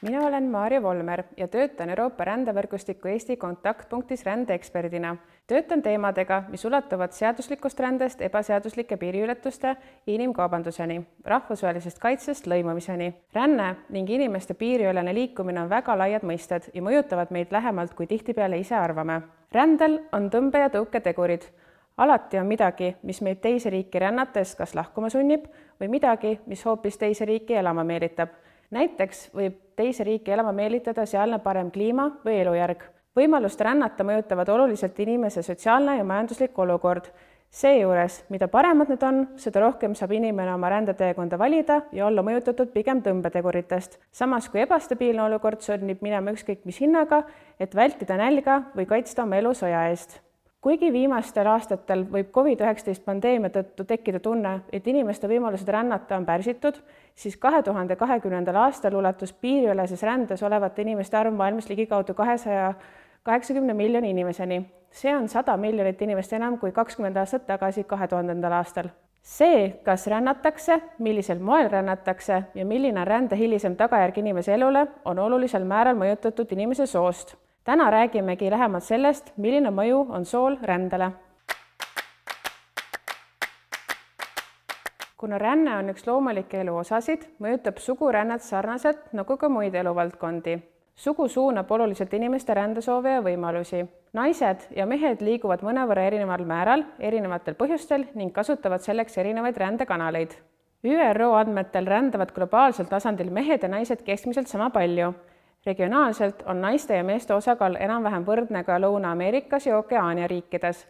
Mina olen Maarja Volmer ja töötan Euroopa rändevõrgustiku Eesti kontaktpunktis rändeeksperdina. Töötan teemadega, mis ulatuvad seaduslikust rändest ebaseaduslike piiriületuste inimkaubanduseni, rahvusvahelisest kaitsest lõimumiseni. Ränne ning inimeste piiriülene liikumine on väga laiad mõisted ja mõjutavad meid lähemalt, kui tihtipeale ise arvame. Rändel on tõmbe- ja tõuketegurid. Alati on midagi, mis meid teise riiki rännates kas lahkuma sunnib või midagi, mis hoopis teise riiki elama meelitab. Näiteks võib teise riiki elama meelitada sealne parem kliima või elujärg. Võimalust rännata mõjutavad oluliselt inimese sotsiaalne ja majanduslik olukord. Seejuures, mida paremad need on, seda rohkem saab inimene oma rändeteekonda valida ja olla mõjutatud pigem tõmbeteguritest. Samas kui ebastabiilne olukord sunnib minema ükskõik mis hinnaga, et vältida nälga või kaitsta oma elu sõja eest. Kuigi viimastel aastatel võib COVID-19 pandeemia tõttu tekkida tunne, et inimeste võimalused rännata on pärsitud, siis 2020. aastal ulatus piiriüleses rändes olevate inimeste arv maailmas ligikaudu 280 miljoni inimeseni. See on 100 miljonit inimest enam kui 20 aastat tagasi 2000. aastal. See, kas rännatakse, millisel moel rännatakse ja milline on rände hilisem tagajärg inimese elule, on olulisel määral mõjutatud inimese soost. Täna räägimegi lähemalt sellest, milline mõju on sool rändele. Kuna ränne on üks loomulikke elu osasid, mõjutab sugurännet sarnaselt nagu ka muid eluvaldkondi. Sugu suunab oluliselt inimeste rändesoove ja võimalusi. Naised ja mehed liiguvad mõnevõrra erineval määral, erinevatel põhjustel ning kasutavad selleks erinevaid rändekanaleid. ÜRO andmetel rändavad globaalsel tasandil mehed ja naised keskmiselt sama palju. Regionaalselt on naiste ja meeste osakaal enam-vähem võrdne ka Lõuna-Ameerikas ja Okeaania riikides,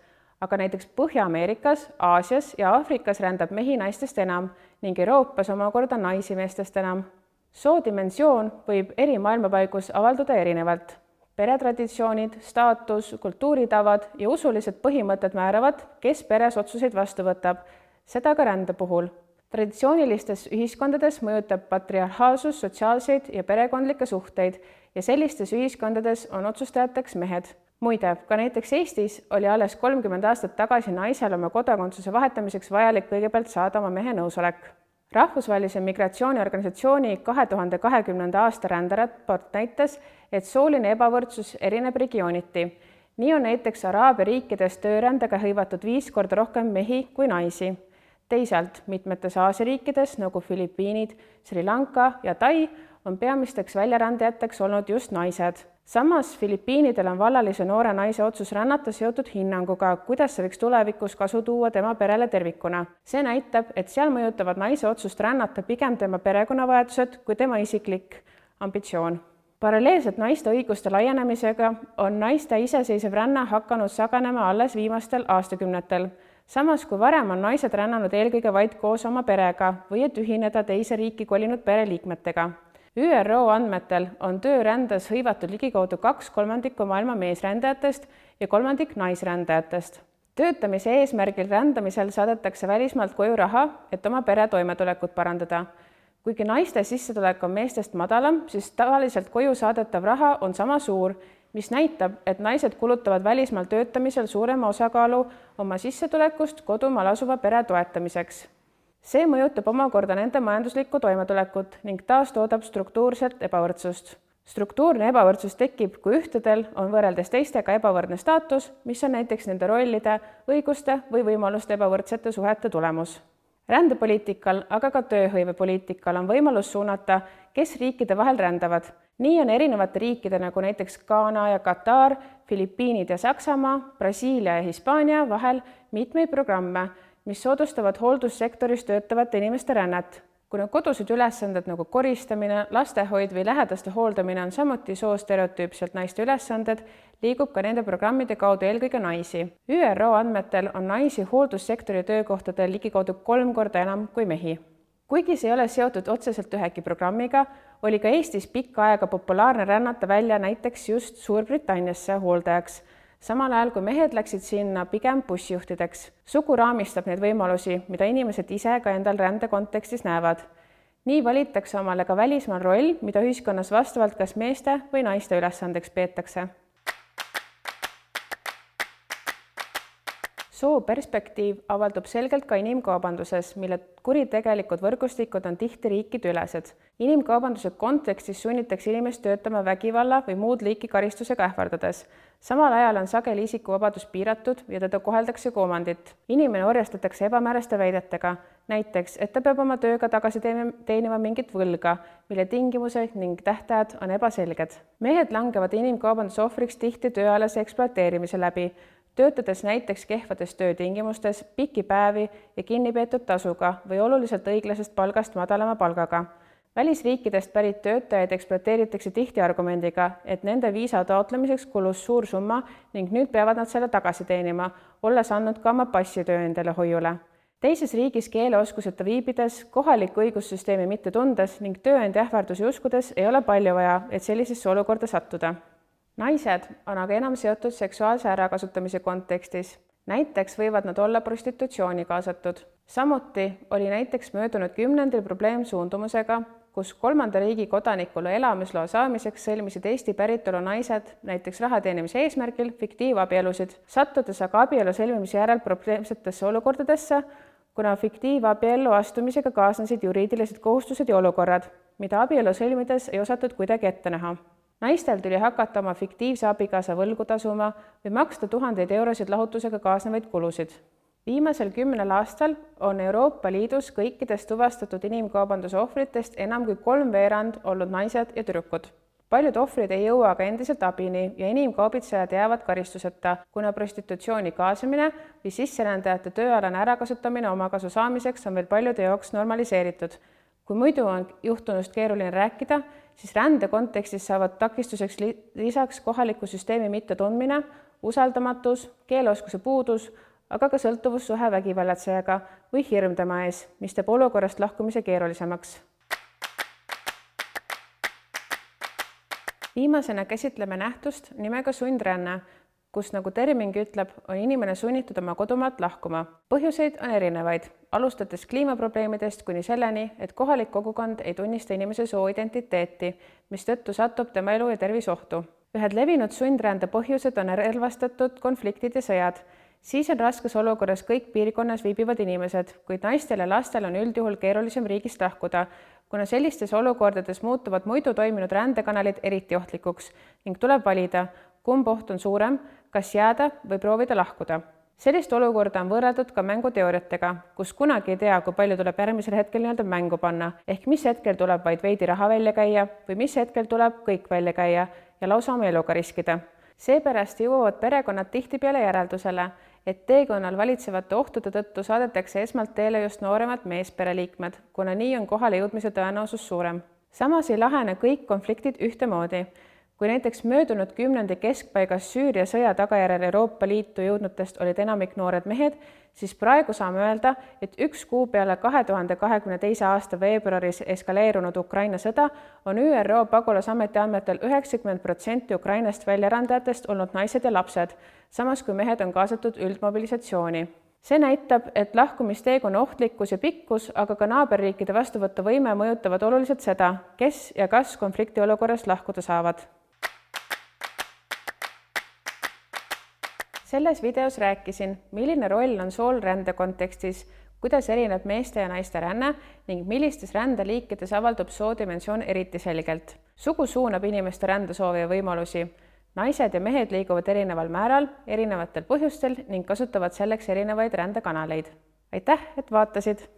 aga näiteks Põhja-Ameerikas, Aasias ja Aafrikas rändab mehi naistest enam ning Euroopas omakorda naisi meestest enam. Soodimensioon võib eri maailmapaigus avalduda erinevalt. Peretraditsioonid, staatus, kultuuritavad ja usulised põhimõtted määravad, kes peres otsuseid vastu võtab, seda ka rände puhul. Traditsioonilistes ühiskondades mõjutab patriarhaalsus sotsiaalseid ja perekondlikke suhteid ja sellistes ühiskondades on otsustajateks mehed. Muide, ka näiteks Eestis oli alles 30 aastat tagasi naisel oma kodakondsuse vahetamiseks vajalik kõigepealt saada oma mehe nõusolek. Rahvusvahelise migratsiooniorganisatsiooni 2020. aasta ränderaport näitas, et sooline ebavõrdsus erineb regiooniti. Nii on näiteks Araabia riikides töörändega hõivatud 5 korda rohkem mehi kui naisi. Teisalt mitmetes Aasia riikides nagu Filipiinid, Sri Lanka ja Tai on peamisteks väljarändajateks olnud just naised. Samas Filipiinidel on vallalise noore naise otsus rännata seotud hinnanguga, kuidas see võiks tulevikus kasu tuua tema perele tervikuna. See näitab, et seal mõjutavad naise otsust rännata pigem tema perekonnavajadused kui tema isiklik ambitsioon. Paralleelselt naiste õiguste laienemisega on naiste iseseisev ränne hakanud saganema alles viimastel aastakümnetel. Samas kui varem on naised rännanud eelkõige vaid koos oma perega või et ühineda teise riiki kolinud pereliikmetega. ÜRO andmetel on töörändes hõivatud ligikaudu 2/3 maailma meesrändajatest ja 1/3 naisrändajatest. Töötamise eesmärgil rändamisel saadetakse välismaalt koju raha, et oma pere toimetulekut parandada. Kuigi naiste sissetulek on meestest madalam, siis tavaliselt koju saadetav raha on sama suur, mis näitab, et naised kulutavad välismaal töötamisel suurema osakaalu oma sissetulekust kodumaal asuva pere toetamiseks. See mõjutab omakorda nende majanduslikku toimetulekut ning taastoodab struktuurset ebavõrdsust. Struktuurne ebavõrdsus tekib, kui ühtedel on võrreldes teistega ebavõrdne staatus, mis on näiteks nende rollide, õiguste või võimaluste ebavõrdsete suhete tulemus. Rändepoliitikal, aga ka tööhõivepoliitikal on võimalus suunata, kes riikide vahel rändavad. Nii on erinevate riikide nagu näiteks Ghana ja Katar, Filipiinid ja Saksamaa, Brasiilia ja Hispaania vahel mitmeid programme, mis soodustavad hooldussektoris töötavate inimeste rännet. Kuna kodused ülesanded nagu koristamine, lastehoid või lähedaste hooldamine on samuti soostereotüüpselt naiste ülesanded, liigub ka nende programmide kaudu eelkõige naisi. ÜRO andmetel on naisi hooldussektori töökohtadel ligikaudu 3 korda enam kui mehi. Kuigi see ei ole seotud otseselt ühegi programmiga, oli ka Eestis pikka aega populaarne rännata välja näiteks just Suurbritanniasse hooldajaks, samal ajal kui mehed läksid sinna pigem bussijuhtideks. Sugu raamistab neid võimalusi, mida inimesed ise ka endal rände kontekstis näevad. Nii valitakse omale ka välismaal roll, mida ühiskonnas vastavalt kas meeste või naiste ülesandeks peetakse. soo perspektiiv avaldub selgelt ka inimkaubanduses, mille kuritegelikud võrgustikud on tihti riikideülesed. Inimkaubanduse kontekstis sunnitakse inimest töötama vägivalla või muud liiki karistusega ähvardades. Samal ajal on sageli isikuvabadus piiratud ja teda koheldakse kui omandit. Inimene orjastatakse ebamääraste väidetega, näiteks, et ta peab oma tööga tagasi teenima mingit võlga, mille tingimused ning tähtajad on ebaselged. Mehed langevad inimkaubanduse ohvriks tihti tööalase ekspluateerimise läbi, töötades näiteks kehvades töötingimustes, pikki päevi ja kinnipeetud tasuga või oluliselt õiglasest palgast madalama palgaga. Välisriikidest pärit töötajaid ekspluateeritakse tihti argumendiga, et nende viisa taotlemiseks kulus suur summa ning nüüd peavad nad selle tagasi teenima, olles andnud ka oma passi tööandjale hoiule. Teises riigis keeleoskuseta viibides, kohaliku õigussüsteemi mitte tundes ning tööandja ähvardusi uskudes ei ole palju vaja, et sellisesse olukorda sattuda. Naised on aga enam seotud seksuaalse ärakasutamise kontekstis. Näiteks võivad nad olla prostitutsiooni kaasatud. Samuti oli näiteks möödunud 10. probleem suundumusega, kus 3. riigi kodanikule elamisloa saamiseks sõlmisid Eesti päritolu naised näiteks raha teenimise eesmärgil fiktiivabielusid, sattudes aga abielu sõlmimise järel probleemsetesse olukordadesse, kuna fiktiivabiellu astumisega kaasnesid juriidilised kohustused ja olukorrad, mida abielu sõlmides ei osatud kuidagi ette näha. Naistel tuli hakata oma fiktiivse abikaasa võlgu tasuma või maksta 1000 eurosid lahutusega kaasnevaid kulusid. Viimasel 10 aastal on Euroopa Liidus kõikidest tuvastatud inimkaubanduse ohvritest enam kui 3/4 olnud naised ja tüdrukud. Paljud ohvrid ei jõua aga endiselt abini ja inimkaubitsejad jäävad karistuseta, kuna prostitutsiooni kaasamine või sisserändajate tööalane ärakasutamine omakasu saamiseks on veel paljude jaoks normaliseeritud. Kui muidu on juhtunust keeruline rääkida, siis rände kontekstis saavad takistuseks lisaks kohaliku süsteemi mittetundmine, usaldamatus, keeleoskuse puudus, aga ka sõltuvussuhe vägivallatsejaga või hirm tema ees, mis teeb olukorrast lahkumise keerulisemaks. Viimasena käsitleme nähtust nimega sundränne, kus, nagu terming ütleb, on inimene sunnitud oma kodumaalt lahkuma. Põhjuseid on erinevaid, alustades kliimaprobleemidest kuni selleni, et kohalik kogukond ei tunnista inimese sooidentiteeti, mistõttu satub tema elu ja tervis ohtu. Ühed levinud sundrände põhjused on relvastatud konfliktid ja sõjad. Siis on raskes olukorras kõik piirkonnas viibivad inimesed, kuid naistel ja lastel on üldjuhul keerulisem riigist lahkuda, kuna sellistes olukordades muutuvad muidu toiminud rändekanalid eriti ohtlikuks ning tuleb valida, kumb oht on suurem, kas jääda või proovida lahkuda. Sellist olukorda on võrreldud ka mänguteooriatega, kus kunagi ei tea, kui palju tuleb järgmisel hetkel mängu panna, ehk mis hetkel tuleb vaid veidi raha välja käia või mis hetkel tuleb kõik välja käia ja lausa oma eluga riskida. Seepärast jõuavad perekonnad tihtipeale järeldusele, et teekonnal valitsevate ohtude tõttu saadetakse esmalt teele just nooremad meespereliikmed, kuna nii on kohale jõudmise tõenäosus suurem. Samas ei lahene kõik konfliktid ühtemoodi. Kui näiteks möödunud 10. keskpaigas Süüria sõja tagajärjel Euroopa Liitu jõudnutest olid enamik noored mehed, siis praegu saame öelda, et 1 kuu peale 2022. aasta veebruaris eskaleerunud Ukraina sõda on ÜRO pagulasameti andmetel 90% Ukrainast väljarändajatest olnud naised ja lapsed, samas kui mehed on kaasatud üldmobilisatsiooni. See näitab, et lahkumisteekonna ohtlikkus ja pikkus, aga ka naaberriikide vastuvõtuvõime mõjutavad oluliselt seda, kes ja kas konflikti olukorrast lahkuda saavad. Selles videos rääkisin, milline roll on sool rände kontekstis, kuidas erineb meeste ja naiste ränne ning millistes rändeliikides avaldub soodimensioon eriti selgelt. Sugu suunab inimeste rändesoovi ja võimalusi. Naised ja mehed liiguvad erineval määral, erinevatel põhjustel ning kasutavad selleks erinevaid rändekanaleid. Aitäh, et vaatasid!